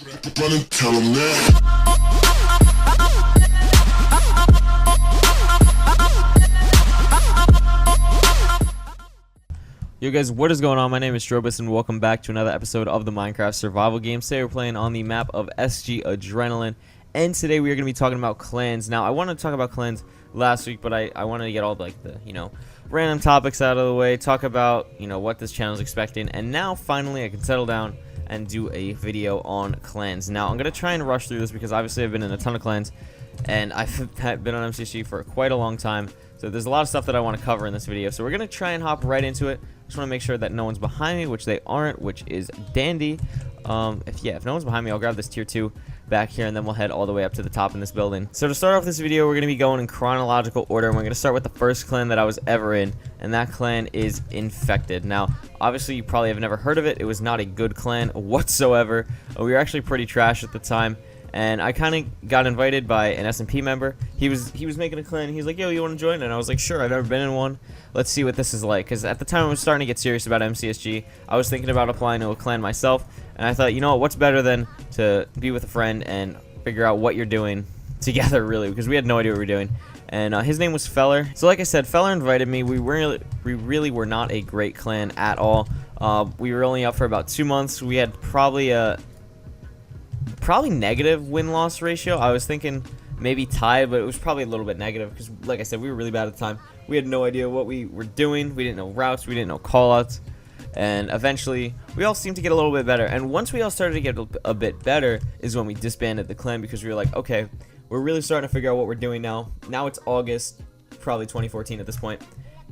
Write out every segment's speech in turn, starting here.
Run and tell 'em now. Yo guys, what is going on? My name is Strobis and welcome back to another episode of the Minecraft survival game. Today we're playing on the map of SG Adrenaline, and today we are going to be talking about clans. Now I wanted to talk about clans last week, but I wanted to get all like the random topics out of the way, talk about what this channel is expecting, and now finally I can settle down and do a video on clans. Now I'm going to try and rush through this because obviously I've been in a ton of clans and I've been on MCSG for quite a long time, so there's a lot of stuff that I want to cover in this video. So we're going to try and hop right into it. Just want to make sure that no one's behind me, which they aren't, which is dandy. If no one's behind me, I'll grab this tier 2 back here, and then we'll head all the way up to the top in this building. So to start off this video, we're going to be going in chronological order, and we're going to start with the first clan that I was ever in, and that clan is Infected. Now, obviously, you probably have never heard of it. It was not a good clan whatsoever. We were actually pretty trash at the time. And I kind of got invited by an SMP member. He was making a clan. He's like, yo, you want to join? And I was like, sure, I've never been in one. Let's see what this is like. Because at the time I was starting to get serious about MCSG. I was thinking about applying to a clan myself. And I thought, what's better than to be with a friend and figure out what you're doing together, really. Because we had no idea what we were doing. And his name was Feller. So like I said, Feller invited me. We really were not a great clan at all. We were only up for about 2 months. We had probably negative win-loss ratio. I was thinking maybe tied, but it was probably a little bit negative because, like I said, we were really bad at the time. We had no idea what we were doing. We didn't know routes. We didn't know callouts. And eventually, we all seemed to get a little bit better. And once we all started to get a bit better is when we disbanded the clan, because we were like, okay, we're really starting to figure out what we're doing now. Now it's August, probably 2014 at this point.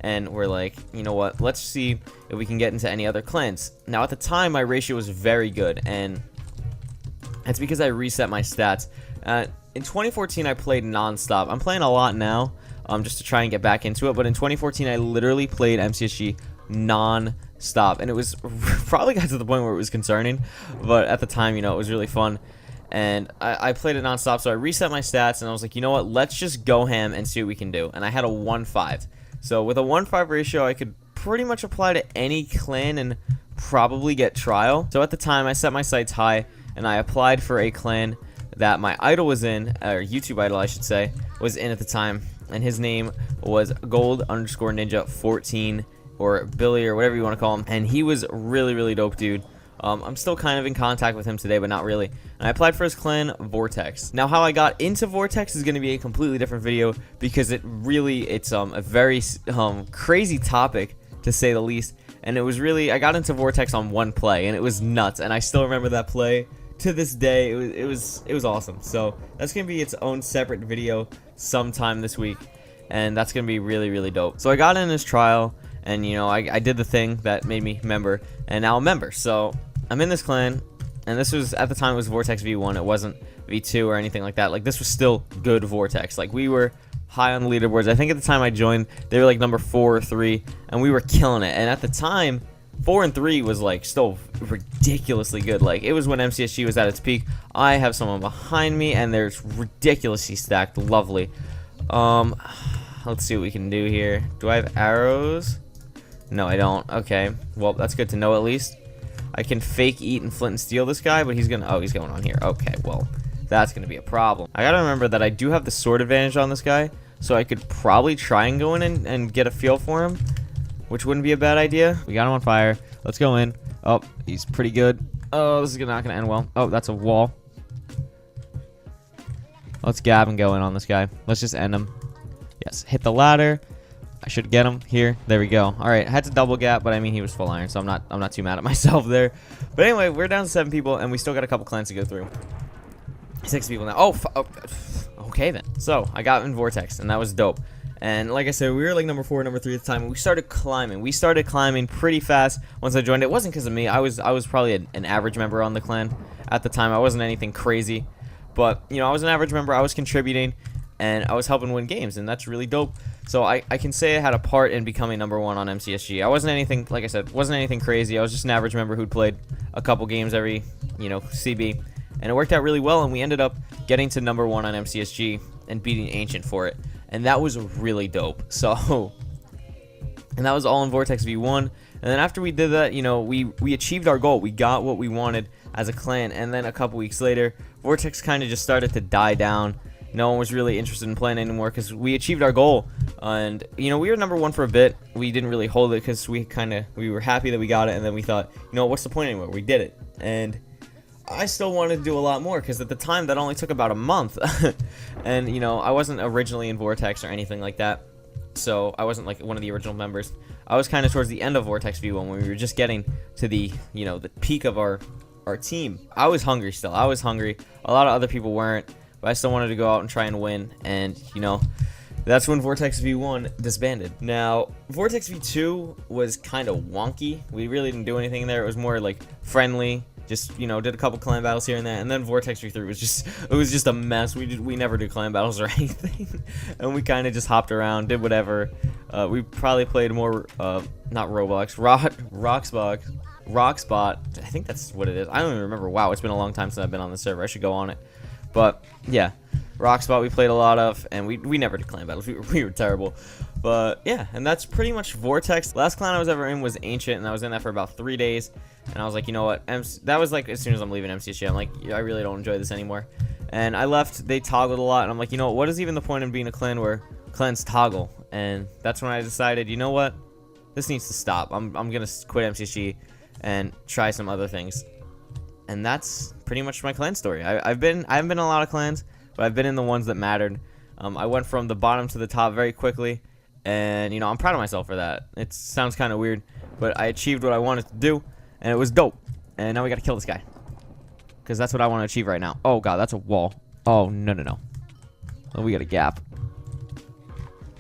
And we're like, you know what? Let's see if we can get into any other clans. Now, at the time, my ratio was very good, and it's because I reset my stats. In 2014, I played non-stop. I'm playing a lot now, just to try and get back into it. But in 2014, I literally played MCSG non-stop, and it was probably got to the point where it was concerning. But at the time, it was really fun, and I played it non-stop. So I reset my stats, and I was like, you know what? Let's just go ham and see what we can do. And I had a 1-5. So with a 1-5 ratio, I could pretty much apply to any clan and probably get trial. So at the time, I set my sights high, and I applied for a clan that my idol was in, or YouTube idol I should say, was in at the time, and his name was gold_ninja14, or Billy, or whatever you want to call him, and he was really dope dude. I'm still kind of in contact with him today, but not really. And I applied for his clan, Vortex. Now, how I got into Vortex is going to be a completely different video, because it's a very crazy topic, to say the least. And it was really, I got into Vortex on one play, and it was nuts, and I still remember that play to this day. It was awesome. So that's gonna be its own separate video sometime this week, and that's gonna be really dope. So I got in his trial, and I did the thing that made me member, and now I'm a member. So I'm in this clan, and this was, at the time, it was Vortex V1. It wasn't V2 or anything like that. Like, this was still good Vortex. Like, we were high on the leaderboards. I think at the time I joined, they were like number 4 or 3, and we were killing it. And at the time, 4 and 3 was like still ridiculously good. Like, it was when MCSG was at its peak. I have someone behind me, and they're ridiculously stacked. Lovely. Let's see what we can do here. Do I have arrows? No, I don't. Okay, well, that's good to know at least. I can fake eat and flint and steal this guy, but he's going on here. Okay, well, that's going to be a problem. I gotta remember that I do have the sword advantage on this guy, so I could probably try and go in and get a feel for him, which wouldn't be a bad idea. We got him on fire. Let's go in. Oh, he's pretty good. Oh, this is not going to end well. Oh, that's a wall. Let's gab and go in on this guy. Let's just end him. Yes, hit the ladder. I should get him here. There we go. All right, I had to double gap, but I mean, he was full iron, so I'm not too mad at myself there. But anyway, we're down to 7 people, and we still got a couple clans to go through. 6 people now. Oh, okay then. So I got in Vortex, and that was dope. And like I said, we were like number 4, number 3 at the time, and we started climbing. We started climbing pretty fast once I joined. It wasn't because of me. I was probably an average member on the clan at the time. I wasn't anything crazy, but I was an average member. I was contributing, and I was helping win games, and that's really dope. So I can say I had a part in becoming number 1 on MCSG. I wasn't anything, like I said, wasn't anything crazy. I was just an average member who'd played a couple games every CB. And it worked out really well, and we ended up getting to number 1 on MCSG and beating Ancient for it. And that was really dope. So, and that was all in Vortex V1. And then after we did that, you know, we achieved our goal. We got what we wanted as a clan. And then a couple weeks later, Vortex kind of just started to die down. No one was really interested in playing anymore because we achieved our goal. And, you know, we were #1 for a bit. We didn't really hold it because we were happy that we got it. And then we thought, you know, what's the point anymore? We did it. And I still wanted to do a lot more because at the time that only took about a month. And, you know, I wasn't originally in Vortex or anything like that. So I wasn't like one of the original members. I was kind of towards the end of Vortex V1 when we were just getting to the, you know, the peak of our team. I was hungry still. I was hungry. A lot of other people weren't. But I still wanted to go out and try and win, and, you know, that's when Vortex V1 disbanded. Now, Vortex V2 was kind of wonky. We really didn't do anything there. It was more, like, friendly. Just, you know, did a couple clan battles here and there. And then Vortex V3 was just a mess. We never do clan battles or anything. And we kind of just hopped around, did whatever. We probably played more, not Roblox, Rockspot. I think that's what it is. I don't even remember. Wow, it's been a long time since I've been on the server. I should go on it. But, yeah, Rockspot we played a lot of, and we never did clan battles. We were terrible. But, yeah, and that's pretty much Vortex. Last clan I was ever in was Ancient, and I was in that for about 3 days. And I was like, you know what, that was like as soon as I'm leaving MCSG, I'm like, I really don't enjoy this anymore. And I left, they toggled a lot, and I'm like, you know what is even the point in being a clan where clans toggle? And that's when I decided, you know what, this needs to stop. I'm going to quit MCSG and try some other things. And that's pretty much my clan story. I haven't been in a lot of clans, but I've been in the ones that mattered. I went from the bottom to the top very quickly, and, you know, I'm proud of myself for that. It sounds kind of weird, but I achieved what I wanted to do, and it was dope. And now we gotta kill this guy, because that's what I want to achieve right now. Oh, God, that's a wall. Oh, no. Oh, we got a gap.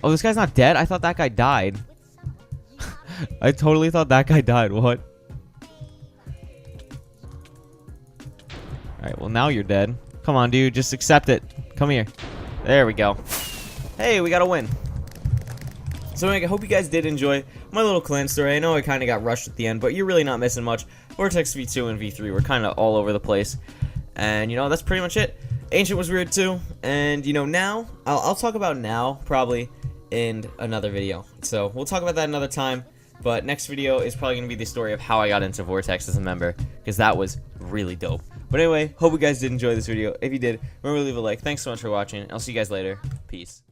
Oh, this guy's not dead? I thought that guy died. I totally thought that guy died. What? Alright, well, now you're dead. Come on, dude. Just accept it. Come here. There we go. Hey, we got a win. So, anyway, I hope you guys did enjoy my little clan story. I know I kind of got rushed at the end, but you're really not missing much. Vortex V2 and V3 were kind of all over the place. And, you know, that's pretty much it. Ancient was weird, too. And, you know, now, I'll talk about now, probably, in another video. So, we'll talk about that another time. But next video is probably going to be the story of how I got into Vortex as a member, because that was really dope. But anyway, hope you guys did enjoy this video. If you did, remember to leave a like. Thanks so much for watching. I'll see you guys later. Peace.